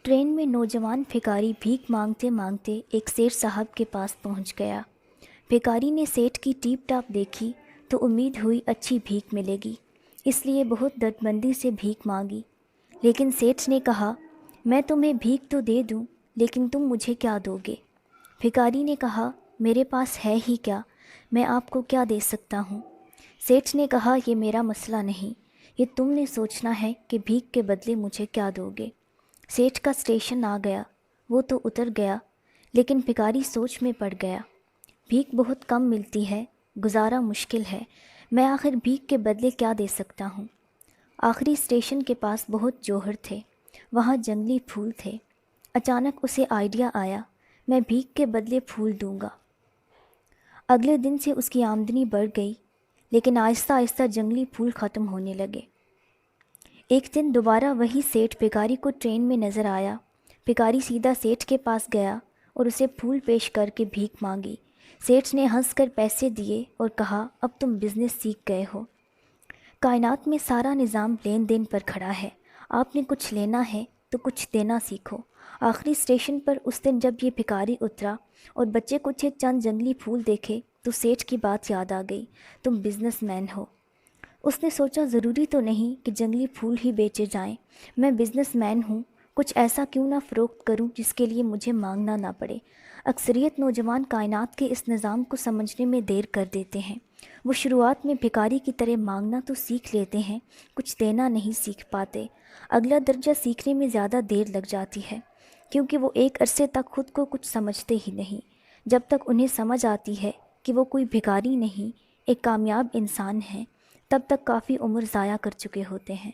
Train میں نوجوان بھکاری بھیک مانگتے مانگتے ایک سیٹھ صاحب کے پاس پہنچ گیا۔ بھکاری نے سیٹھ کی ٹیپ ٹاپ دیکھی تو امید ہوئی اچھی بھیک ملے گی، اس لیے بہت درد سے بھیک مانگی۔ لیکن سیٹھ نے کہا، میں تمہیں بھیک تو دے دوں لیکن تم مجھے کیا دو گے؟ بھکاری نے کہا، میرے پاس ہے ہی کیا، میں آپ کو کیا دے سکتا ہوں؟ سیٹھ نے کہا، یہ میرا مسئلہ نہیں، یہ تم نے سوچنا ہے کہ بھیک کے بدلے مجھے کیا دو گے۔ سیٹھ کا اسٹیشن آ گیا، وہ تو اتر گیا، لیکن بھکاری سوچ میں پڑ گیا۔ بھیک بہت کم ملتی ہے، گزارا مشکل ہے، میں آخر بھیک کے بدلے کیا دے سکتا ہوں؟ آخری اسٹیشن کے پاس بہت جوہر تھے، وہاں جنگلی پھول تھے۔ اچانک اسے آئیڈیا آیا، میں بھیک کے بدلے پھول دوں گا۔ اگلے دن سے اس کی آمدنی بڑھ گئی، لیکن آہستہ آہستہ جنگلی پھول ختم ہونے لگے۔ ایک دن دوبارہ وہی سیٹھ بھکاری کو ٹرین میں نظر آیا۔ بھکاری سیدھا سیٹھ کے پاس گیا اور اسے پھول پیش کر کے بھیک مانگی۔ سیٹھ نے ہنس کر پیسے دیے اور کہا، اب تم بزنس سیکھ گئے ہو۔ کائنات میں سارا نظام لین دین پر کھڑا ہے، آپ نے کچھ لینا ہے تو کچھ دینا سیکھو۔ آخری اسٹیشن پر اس دن جب یہ بھکاری اترا اور بچے کچھ چند جنگلی پھول دیکھے تو سیٹھ کی بات یاد آ گئی، تم بزنس مین ہو۔ اس نے سوچا، ضروری تو نہیں کہ جنگلی پھول ہی بیچے جائیں، میں بزنس مین ہوں، کچھ ایسا کیوں نہ فروخت کروں جس کے لیے مجھے مانگنا نہ پڑے۔ اکثریت نوجوان کائنات کے اس نظام کو سمجھنے میں دیر کر دیتے ہیں۔ وہ شروعات میں بھکاری کی طرح مانگنا تو سیکھ لیتے ہیں، کچھ دینا نہیں سیکھ پاتے۔ اگلا درجہ سیکھنے میں زیادہ دیر لگ جاتی ہے، کیونکہ وہ ایک عرصے تک خود کو کچھ سمجھتے ہی نہیں۔ جب تک انہیں سمجھ آتی ہے کہ وہ کوئی بھکاری نہیں، ایک کامیاب انسان ہے، تب تک کافی عمر ضائع کر چکے ہوتے ہیں۔